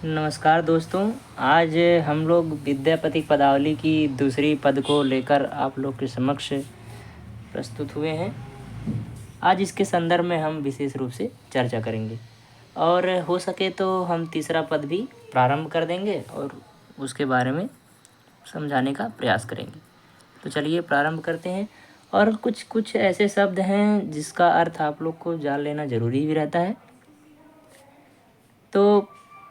नमस्कार दोस्तों। आज हम लोग विद्यापति पदावली की दूसरी पद को लेकर आप लोग के समक्ष प्रस्तुत हुए हैं। आज इसके संदर्भ में हम विशेष रूप से चर्चा करेंगे और हो सके तो हम तीसरा पद भी प्रारंभ कर देंगे और उसके बारे में समझाने का प्रयास करेंगे। तो चलिए प्रारंभ करते हैं। और कुछ ऐसे शब्द हैं जिसका अर्थ आप लोग को जान लेना ज़रूरी भी रहता है। तो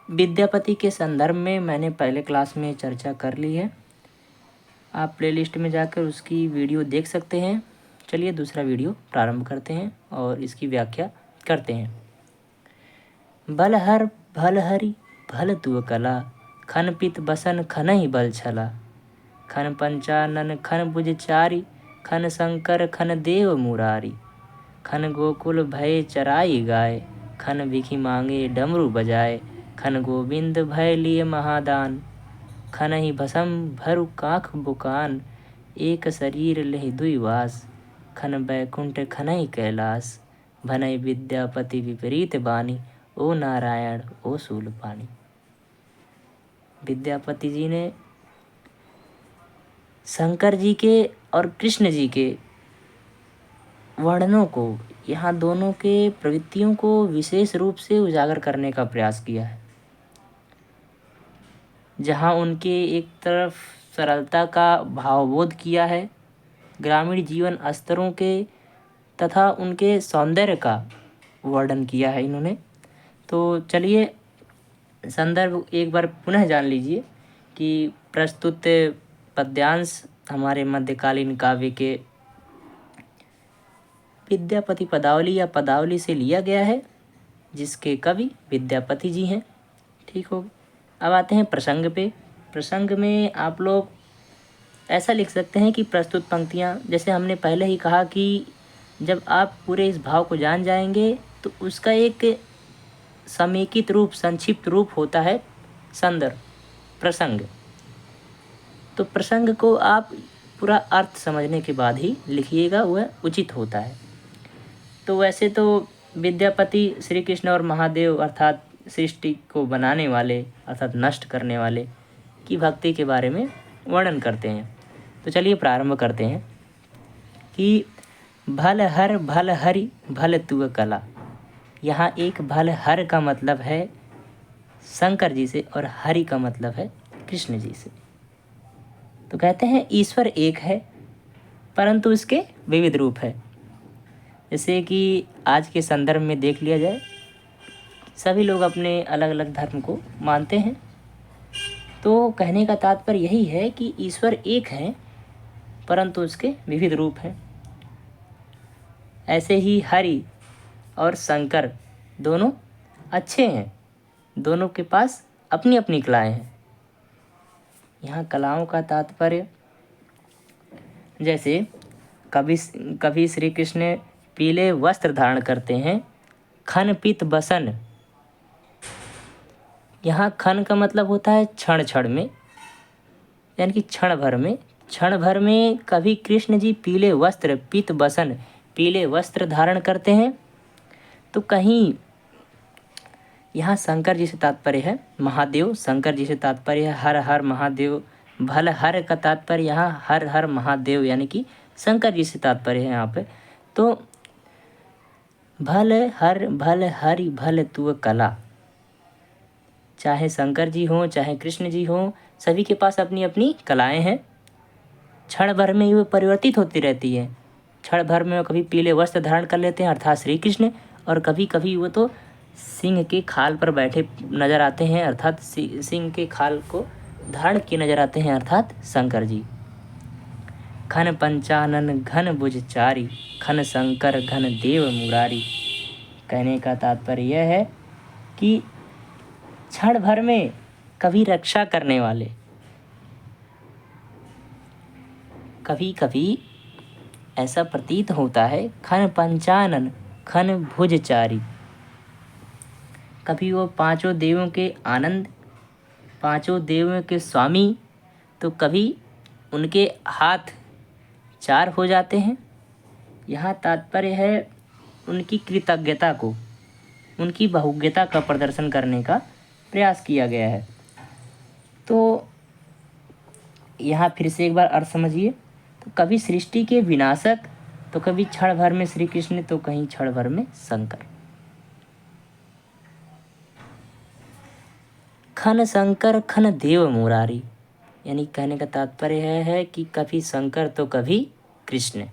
विद्यापति के संदर्भ में मैंने पहले क्लास में चर्चा कर ली है। आप प्लेलिस्ट में जाकर उसकी वीडियो देख सकते हैं। चलिए दूसरा वीडियो प्रारंभ करते हैं और इसकी व्याख्या करते हैं। बल हर भल हरि भल तुअ कला, खन पित बसन खनहि बल छला। खन पंचानन खन बुझ चारि, खन शंकर खन देव मुरारी। खन गोकुल भय चराई गाय, खन भिखि मांगे डमरू बजाए। खन गोविंद भय लिए महादान, खनहि भसम भरु काख बुकान। एक शरीर लेहि दुई वास, खन बैकुंठ खनहि कैलास। भनहि विद्यापति विपरीत बानी, ओ नारायण ओ शूलपाणी। विद्यापति जी ने शंकर जी के और कृष्ण जी के वर्णनों को, यहाँ दोनों के प्रवृत्तियों को विशेष रूप से उजागर करने का प्रयास किया है। जहाँ उनके एक तरफ सरलता का भावबोध किया है, ग्रामीण जीवन स्तरों के तथा उनके सौंदर्य का वर्णन किया है इन्होंने। तो चलिए संदर्भ एक बार पुनः जान लीजिए कि प्रस्तुत पद्यांश हमारे मध्यकालीन काव्य के विद्यापति पदावली या पदावली से लिया गया है, जिसके कवि विद्यापति जी हैं। ठीक हो। अब आते हैं प्रसंग पे। प्रसंग में आप लोग ऐसा लिख सकते हैं कि प्रस्तुत पंक्तियाँ, जैसे हमने पहले ही कहा कि जब आप पूरे इस भाव को जान जाएंगे तो उसका एक समेकित रूप, संक्षिप्त रूप होता है संदर्भ, प्रसंग। तो प्रसंग को आप पूरा अर्थ समझने के बाद ही लिखिएगा, वह उचित होता है। तो वैसे तो विद्यापति श्री कृष्ण और महादेव अर्थात सृष्टि को बनाने वाले अर्थात नष्ट करने वाले की भक्ति के बारे में वर्णन करते हैं। तो चलिए प्रारंभ करते हैं कि भल हर भल हरि भल तुअ कला। यहाँ एक भल हर का मतलब है शंकर जी से और हरि का मतलब है कृष्ण जी से। तो कहते हैं ईश्वर एक है परंतु इसके विविध रूप है। जैसे कि आज के संदर्भ में देख लिया जाए, सभी लोग अपने अलग अलग धर्म को मानते हैं। तो कहने का तात्पर्य यही है कि ईश्वर एक है परंतु उसके विविध रूप हैं। ऐसे ही हरि और शंकर दोनों अच्छे हैं, दोनों के पास अपनी अपनी कलाएं हैं। यहाँ कलाओं का तात्पर्य, जैसे कभी श्री कृष्ण पीले वस्त्र धारण करते हैं, खन पित बसन। यहाँ खन का मतलब होता है क्षण क्षण में, यानी कि क्षण भर में। क्षण भर में कभी कृष्ण जी पीले वस्त्र, पित बसन, पीले वस्त्र धारण करते हैं। तो कहीं यहाँ शंकर जी से तात्पर्य है महादेव, शंकर जी से तात्पर्य है हर हर महादेव। भल हर का तात्पर्य यहाँ हर हर महादेव यानी कि शंकर जी से तात्पर्य है यहाँ पे। तो भल हर भल हरि भल तुअ कला, चाहे शंकर जी हों चाहे कृष्ण जी हों, सभी के पास अपनी अपनी कलाएं हैं। क्षण भर में ये परिवर्तित होती रहती है। क्षण भर में कभी पीले वस्त्र धारण कर लेते हैं अर्थात श्री कृष्ण, और कभी कभी वो तो सिंह के खाल पर बैठे नजर आते हैं अर्थात सिंह के खाल को धारण किए नजर आते हैं अर्थात शंकर जी। खन पंचानन घन बुझ चारि, खन शंकर घन देव मुरारी। कहने का तात्पर्य यह है कि क्षण भर में कभी रक्षा करने वाले, कभी कभी ऐसा प्रतीत होता है खन पंचानन खन भुज चारि। कभी वो पांचों देवों के आनंद, पांचों देवों के स्वामी, तो कभी उनके हाथ चार हो जाते हैं। यहाँ तात्पर्य है उनकी कृतज्ञता को, उनकी बहुज्ञता का प्रदर्शन करने का प्रयास किया गया है। तो यहाँ फिर से एक बार अर्थ समझिए। तो कभी सृष्टि के विनाशक, तो कभी क्षण भर में श्री कृष्ण, तो कहीं क्षण भर में शंकर। खन शंकर खन देव मुरारी, यानी कहने का तात्पर्य है कि कभी शंकर तो कभी कृष्ण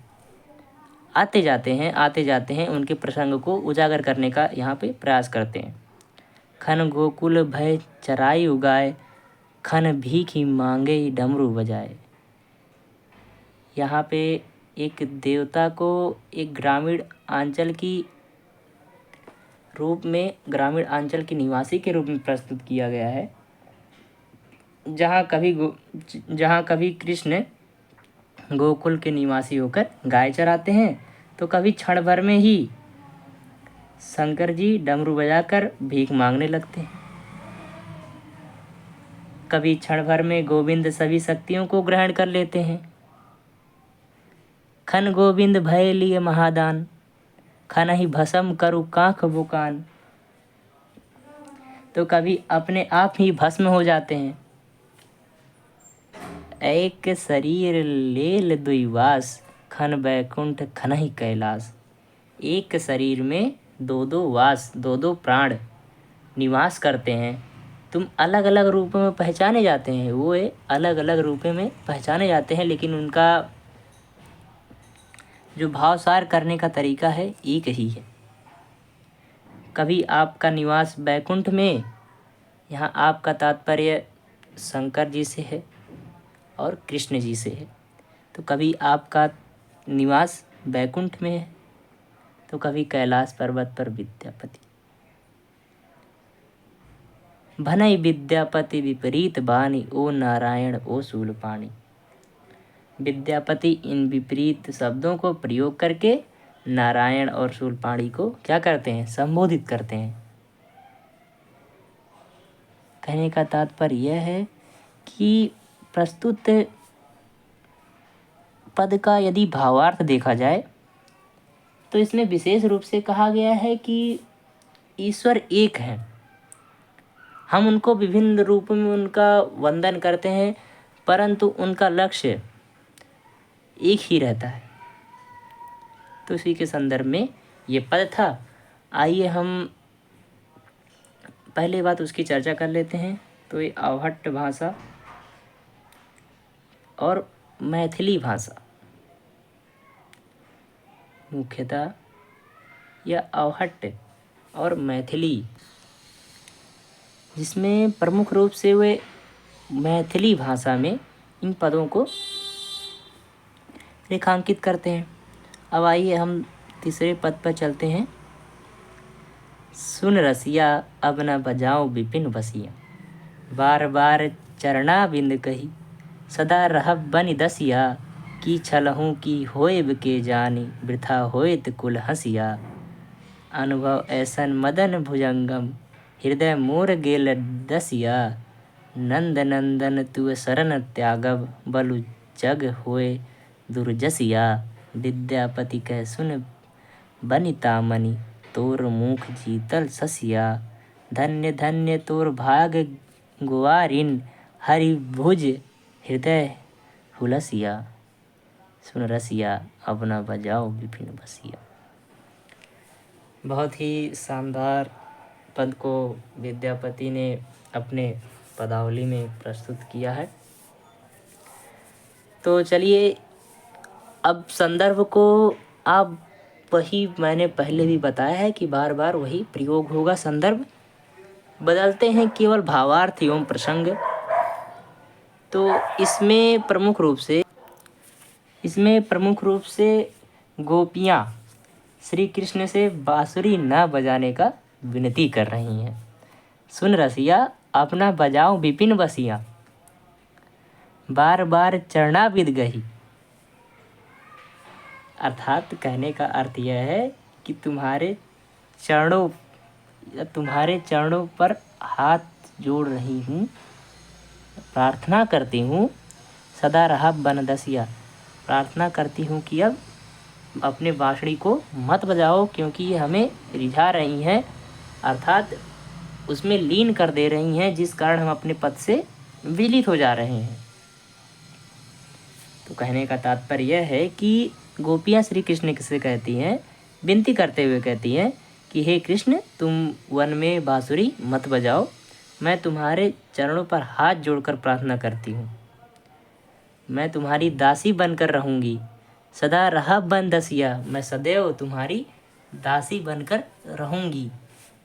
आते जाते हैं, उनके प्रसंग को उजागर करने का यहाँ पे प्रयास करते हैं। खन गोकुल भय चराई उगाए, खन भीख मांगे डमरू बजाए। यहाँ पे एक देवता को एक ग्रामीण अंचल के निवासी के रूप में प्रस्तुत किया गया है, जहाँ कभी कृष्ण गोकुल के निवासी होकर गाय चराते हैं, तो कभी क्षण भर में ही शंकर जी डमरू बजाकर भीख मांगने लगते हैं। कभी क्षण भर में गोविंद सभी शक्तियों को ग्रहण कर लेते हैं। खन गोविंद भय लिए महादान, खन ही भस्म करु कांख बुकान। तो कभी अपने आप ही भस्म हो जाते हैं। एक शरीर लेल दुई वास, खन बैकुंठ खन ही कैलाश। एक शरीर में दो वास, दो प्राण निवास करते हैं। तुम अलग अलग रूपों में पहचाने जाते हैं, वो अलग अलग रूपों में पहचाने जाते हैं, लेकिन उनका जो भावसार करने का तरीका है एक ही है। कभी आपका निवास बैकुंठ में, यहाँ आपका तात्पर्य शंकर जी से है और कृष्ण जी से है। तो कभी आपका निवास बैकुंठ में है, तो कभी कैलाश पर्वत पर विद्यापति। भनई विद्यापति विपरीत बानी, ओ नारायण ओ शूलपाणी। विद्यापति इन विपरीत शब्दों को प्रयोग करके नारायण और शूलपाणी को क्या करते हैं? संबोधित करते हैं। कहने का तात्पर्य यह है कि प्रस्तुत पद का यदि भावार्थ देखा जाए तो इसमें विशेष रूप से कहा गया है कि ईश्वर एक है, हम उनको विभिन्न रूपों में उनका वंदन करते हैं, परंतु उनका लक्ष्य एक ही रहता है। तो इसी के संदर्भ में ये पद था। आइए हम पहले बात उसकी चर्चा कर लेते हैं। तो ये अवहट्ट भाषा और मैथिली भाषा, मुख्यतः यह अवहट्ट और मैथिली, जिसमें प्रमुख रूप से वे मैथिली भाषा में इन पदों को रेखांकित करते हैं। अब आइए हम तीसरे पद पर चलते हैं। सुन रसिया अब न बजाओ विपिन बसिया, बार बार चरणा बिंद कही, सदा रहब बनि दसिया, की छलहूँ की होएब के जानी, वृथा होएत कुल हंसिया। अनुभव ऐसन मदन भुजंगम, हृदय मोर गेल दसिया, नंद नंदन तु शरण त्यागब, बलु जग होए दुर्जसिया। विद्यापति कह सुन बनिता मनि, तोर मुख जीतल ससिया, धन्य धन्य तोर भाग गुआरिन, हरि भुज हृदय हुलसिया। सुन रसिया अब न बजाओ विपिन बसिया। बहुत ही शानदार पद को विद्यापति ने अपने पदावली में प्रस्तुत किया है। तो चलिए अब संदर्भ को आप वही मैंने पहले भी बताया है कि बार बार वही प्रयोग होगा। संदर्भ बदलते हैं केवल भावार्थ एवं प्रसंग। तो इसमें प्रमुख रूप से गोपियाँ श्री कृष्ण से बांसुरी न बजाने का विनती कर रही हैं। सुन रसिया अपना बजाओ विपिन बसिया, बार बार चरणा बिद गही। अर्थात कहने का अर्थ यह है कि तुम्हारे चरणों पर हाथ जोड़ रही हूँ, प्रार्थना करती हूँ। सदा रहा बनदसिया, प्रार्थना करती हूँ कि अब अपने बांसुरी को मत बजाओ, क्योंकि ये हमें रिझा रही हैं। अर्थात उसमें लीन कर दे रही हैं, जिस कारण हम अपने पद से विचलित हो जा रहे हैं। तो कहने का तात्पर्य यह है कि गोपियाँ श्री कृष्ण से कहती हैं, विनती करते हुए कहती हैं कि हे कृष्ण, तुम वन में बांसुरी मत बजाओ, मैं तुम्हारे चरणों पर हाथ जोड़कर प्रार्थना करती हूँ। मैं तुम्हारी दासी बनकर रहूँगी, सदा रहा बन दसिया, मैं सदैव तुम्हारी दासी बनकर रहूँगी।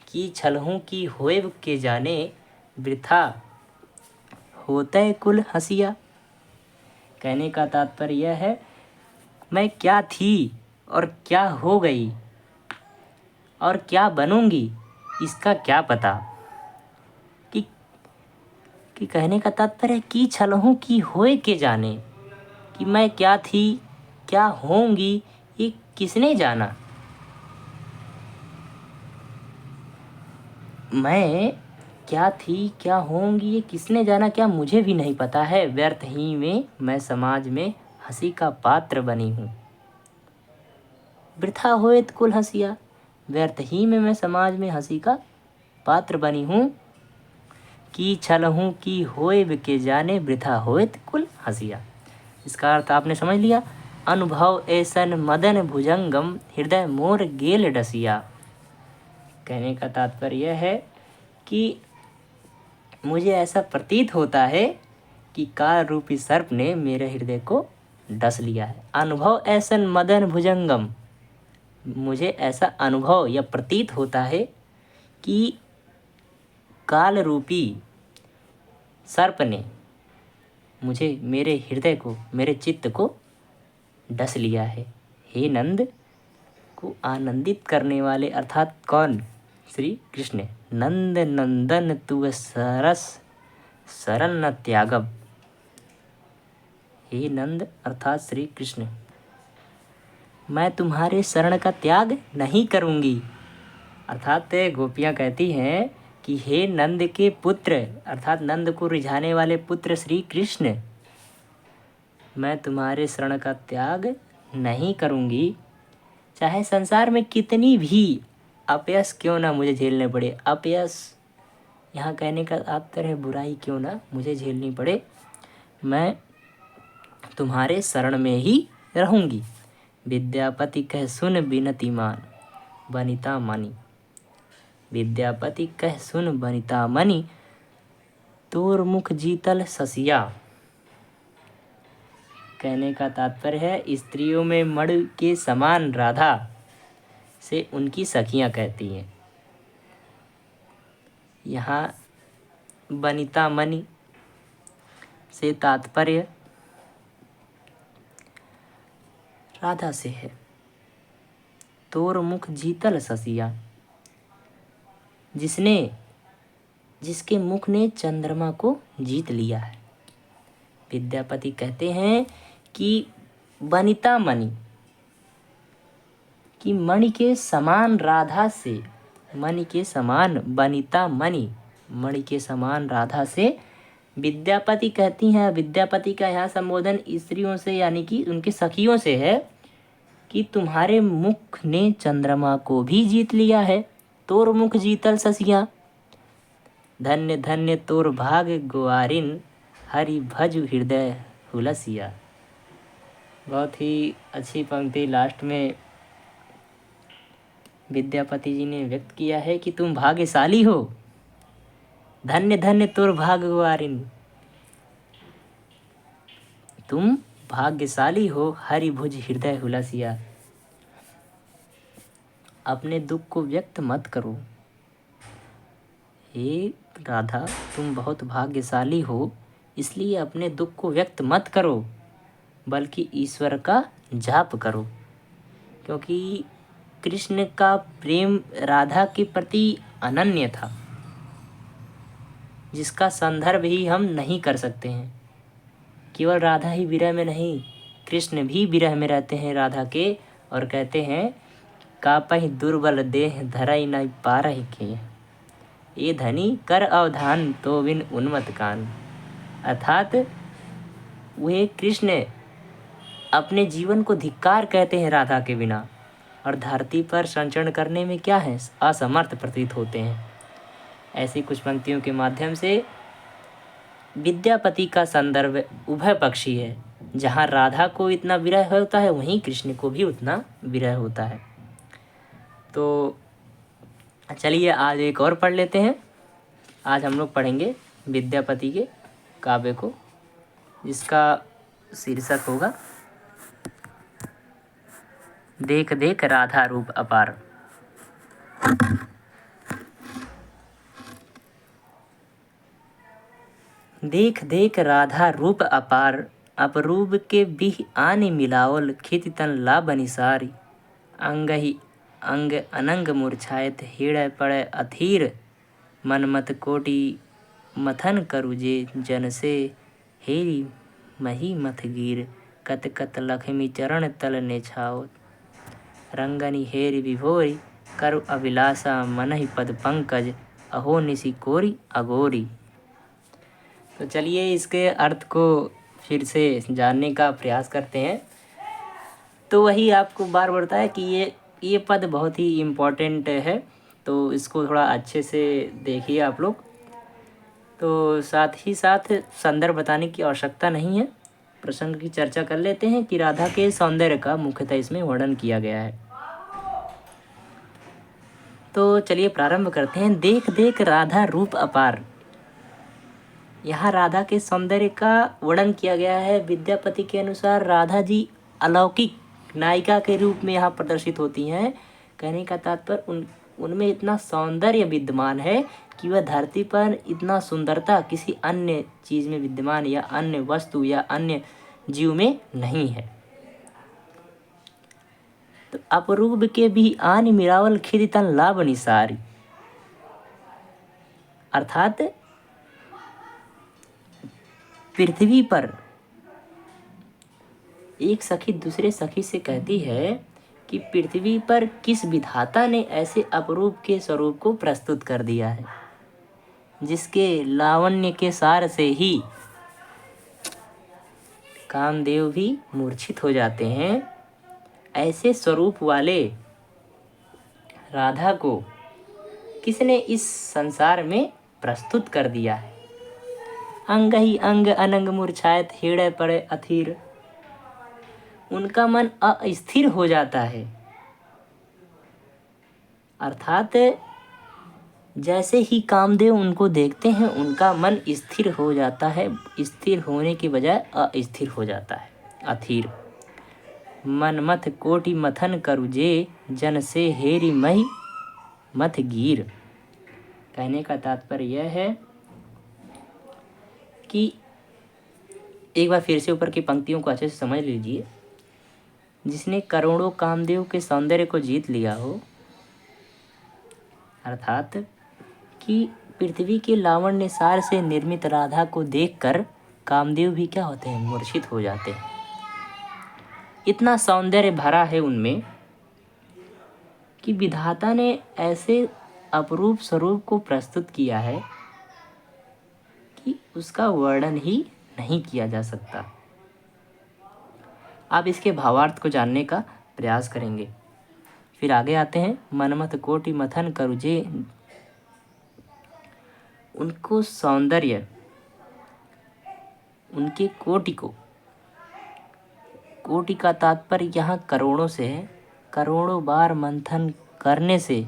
कि छलहूँ की होएब के जाने, वृथा होते कुल हंसिया। कहने का तात्पर्य यह है, मैं क्या थी और क्या हो गई और क्या बनूंगी, इसका क्या पता। कि कहने का तात्पर्य कि छलहूँ की होए के जाने, कि मैं क्या थी क्या होंगी, ये किसने जाना। मैं क्या थी क्या होंगी ये किसने जाना, क्या मुझे भी नहीं पता है। व्यर्थ ही में मैं समाज में हंसी का पात्र बनी हूँ। वृथा होएत कुल हंसिया, व्यर्थ ही में मैं समाज में हंसी का पात्र बनी हूँ। कि छलहूँ की होए के जाने, वृथा होएत कुल हंसिया। इसका अर्थ आपने समझ लिया। अनुभव ऐसन मदन भुजंगम, हृदय मोर गेल डसिया। कहने का तात्पर्य यह है कि मुझे ऐसा प्रतीत होता है कि काल रूपी सर्प ने मेरे हृदय को डस लिया है। अनुभव ऐसन मदन भुजंगम, मुझे ऐसा अनुभव या प्रतीत होता है कि काल रूपी सर्प ने मुझे, मेरे हृदय को, मेरे चित्त को डस लिया है। हे नंद, को आनंदित करने वाले अर्थात कौन? श्री कृष्ण। नंद नंदन तु सरस शरण न त्यागब। हे नंद अर्थात श्री कृष्ण, मैं तुम्हारे शरण का त्याग नहीं करूँगी। अर्थात गोपियाँ कहती हैं कि हे नंद के पुत्र, अर्थात नंद को रिझाने वाले पुत्र श्री कृष्ण, मैं तुम्हारे शरण का त्याग नहीं करूँगी, चाहे संसार में कितनी भी अपयश क्यों ना मुझे झेलने पड़े। अपयश यहाँ कहने का तात्पर्य है बुराई क्यों ना मुझे झेलनी पड़े, मैं तुम्हारे शरण में ही रहूँगी। विद्यापति कह सुन बिनती मान, बनिता मणि। विद्यापति कह सुन बनिता मणि, तोर मुख जीतल ससिया। कहने का तात्पर्य है, स्त्रियों में मणि के समान राधा से उनकी सखियाँ कहती हैं। यहाँ बनिता मणि से तात्पर्य राधा से है। तोर मुख जीतल ससिया, जिसके मुख ने चंद्रमा को जीत लिया है। विद्यापति कहते हैं कि बनिता मणि, कि मणि के समान राधा से, मणि के समान बनिता मणि, मणि के समान राधा से विद्यापति कहती हैं। विद्यापति का यहाँ संबोधन स्त्रियों से यानी कि उनकी सखियों से है कि तुम्हारे मुख ने चंद्रमा को भी जीत लिया है। तोर मुख जीतल ससिया, धन्य धन्य तोर भाग ग्वारिन, हरि भजु हृदय हुलसिया। बहुत ही अच्छी पंक्ति लास्ट में विद्यापति जी ने व्यक्त किया है कि तुम भाग्यशाली हो, धन्य धन्य तोर भाग ग्वारिन, तुम भाग्यशाली हो, हरि भुज हृदय हुलसिया। अपने दुख को व्यक्त मत करो। हे राधा, तुम बहुत भाग्यशाली हो, इसलिए अपने दुख को व्यक्त मत करो, बल्कि ईश्वर का जाप करो। क्योंकि कृष्ण का प्रेम राधा के प्रति अनन्य था, जिसका संदर्भ ही हम नहीं कर सकते हैं। केवल राधा ही विरह में नहीं, कृष्ण भी विरह में रहते हैं राधा के, और कहते हैं कापहि दुर्बल देह धरई न पारहि के, ये धनी कर अवधान तो बिन उन्मत्त कान। अर्थात वे कृष्ण अपने जीवन को धिक्कार कहते हैं राधा के बिना, और धरती पर संचरण करने में क्या है, असमर्थ प्रतीत होते हैं। ऐसी कुछ पंक्तियों के माध्यम से विद्यापति का संदर्भ उभय पक्षी है। जहाँ राधा को इतना विरह होता है वहीं कृष्ण को भी उतना विरह होता है। तो चलिए आज एक और पढ़ लेते हैं। आज हम लोग पढ़ेंगे विद्यापति के काव्य को, जिसका शीर्षक होगा देख देख राधा रूप अपार। देख देख राधा रूप अपार, अपरूप के बिह आने मिलावल, खित तन ला बनिसारी। अंग ही अंग अनंग मूर्छायत, हृदय पड़े अधीर। मनमत कोटि मथन करुजे, जन से हेरी मही मथ गिर। कत कत लक्ष्मी चरण तल ने छाओ, रंगनी हेरी विभोरी। करु अभिलाषा मनहि पद पंकज, अहो निशि कोरी अगोरी। तो चलिए इसके अर्थ को फिर से जानने का प्रयास करते हैं। तो वही आपको बार बताया कि ये पद बहुत ही इम्पोर्टेंट है, तो इसको थोड़ा अच्छे से देखिए आप लोग। तो साथ ही साथ संदर्भ बताने की आवश्यकता नहीं है, प्रसंग की चर्चा कर लेते हैं कि राधा के सौंदर्य का मुख्यतः इसमें वर्णन किया गया है। तो चलिए प्रारंभ करते हैं। देख देख राधा रूप अपार। यहाँ राधा के सौंदर्य का वर्णन किया गया है। विद्यापति के अनुसार राधा जी अलौकिक नायिका के रूप में यहाँ प्रदर्शित होती हैं। कहने का तात्पर्य उनमें इतना सौंदर्य विद्यमान है कि वह धरती पर इतना सुंदरता किसी अन्य चीज़ में विद्यमान या अन्य वस्तु या अन्य जीव में नहीं है। तो अपरूप के भी आन मिरावल खिदितन लाभ निसारी, अर्थात पृथ्वी पर एक सखी दूसरे सखी से कहती है कि पृथ्वी पर किस विधाता ने ऐसे अपरूप के स्वरूप को प्रस्तुत कर दिया है, जिसके लावण्य के सार से ही कामदेव भी मूर्छित हो जाते हैं। ऐसे स्वरूप वाले राधा को किसने इस संसार में प्रस्तुत कर दिया है। अंग ही अंग अनंग मूर्छायत, हृदय पड़े अधीर। उनका मन अस्थिर हो जाता है, अर्थात जैसे ही कामदेव उनको देखते हैं उनका मन स्थिर हो जाता है। स्थिर होने की बजाय अस्थिर हो जाता है, अधीर। मन मथ कोटि मथन करुजे, जन से हेरी मही मथ गिर। कहने का तात्पर्य यह है कि एक बार फिर से ऊपर की पंक्तियों को अच्छे से समझ लीजिए। जिसने करोड़ों कामदेव के सौंदर्य को जीत लिया हो, अर्थात कि पृथ्वी के लावण्य सार से निर्मित राधा को देखकर कामदेव भी क्या होते हैं, मूर्छित हो जाते हैं। इतना सौंदर्य भरा है उनमें कि विधाता ने ऐसे अपरूप स्वरूप को प्रस्तुत किया है कि उसका वर्णन ही नहीं किया जा सकता। आप इसके भावार्थ को जानने का प्रयास करेंगे। फिर आगे आते हैं। मनमथ कोटि मथन करुजे, उनको सौंदर्य, उनके कोटि को, कोटि का तात्पर्य यहाँ करोड़ों से है। करोड़ों बार मंथन करने से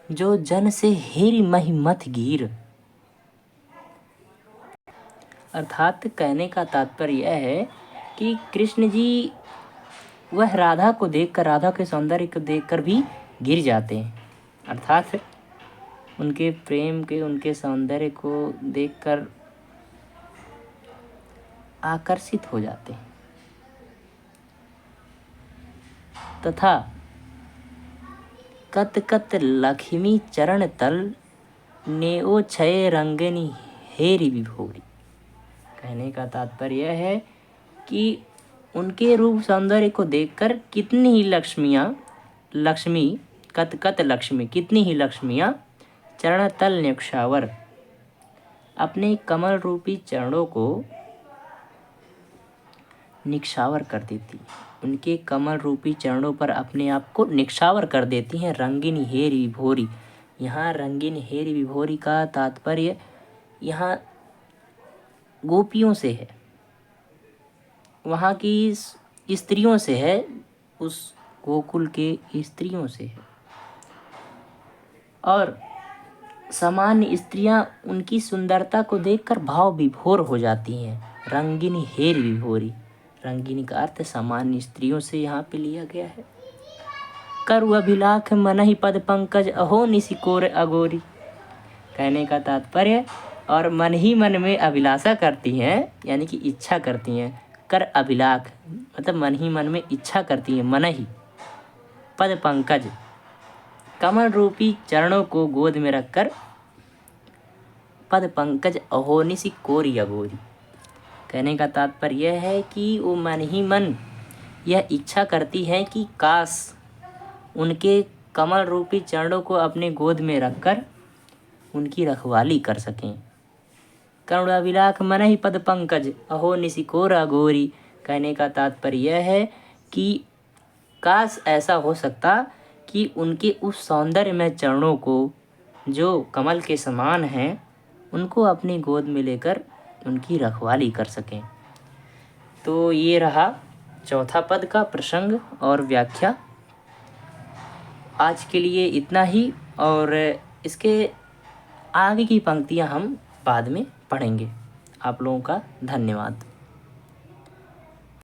जो जन से हेरी मही मथ गिर, अर्थात कहने का तात्पर्य यह है कि कृष्ण जी वह राधा को देखकर, राधा के सौंदर्य को देखकर भी गिर जाते हैं। अर्थात उनके प्रेम के, उनके सौंदर्य को देखकर आकर्षित हो जाते हैं तथा कत कत लक्ष्मी चरण तल, नेओ छय रंगनी हेरी विभोरी। कहने का तात्पर्य यह है कि उनके रूप सौंदर्य को देखकर कितनी ही लक्ष्मी कत कत लक्ष्मी, कितनी ही लक्ष्मियाँ चरण तल न्यक्षावर, अपने कमल रूपी चरणों को निक्षावर कर देती, उनके कमल रूपी चरणों पर अपने आप को निक्षावर कर देती हैं रंगीन हेरी विभोरी। यहाँ रंगीन हेरी विभोरी का तात्पर्य यहाँ गोपियों से है, वहाँ की स्त्रियों से है, उस गोकुल के स्त्रियों से है। और सामान्य स्त्रियां उनकी सुंदरता को देखकर भाव विभोर हो जाती हैं। रंगीन हेर विभोरी, रंगीन का अर्थ सामान्य स्त्रियों से यहाँ पे लिया गया है। करु अभिलाख मनहि पद पंकज अहो निशिकोर अगोरी। कहने का तात्पर्य और मन ही मन में अभिलाषा करती हैं, यानी कि इच्छा करती हैं। कर अभिलाख मतलब मन ही मन में इच्छा करती हैं। मन ही पद पंकज कमल रूपी चरणों को गोद में रखकर पद पंकज अहोनिसी कोरी अगोरी। कहने का तात्पर्य यह है कि वो मन ही मन यह इच्छा करती है कि काश उनके कमल रूपी चरणों को अपने गोद में रखकर उनकी रखवाली कर सकें। करुणाविलाख मन ही पद पंकज अहो निशिकोर अगोरी। कहने का तात्पर्य यह है कि काश ऐसा हो सकता कि उनके उस सौंदर्य में चरणों को जो कमल के समान हैं उनको अपनी गोद में लेकर उनकी रखवाली कर सकें। तो ये रहा चौथा पद का प्रसंग और व्याख्या। आज के लिए इतना ही, और इसके आगे की पंक्तियां हम बाद में पढ़ेंगे। आप लोगों का धन्यवाद।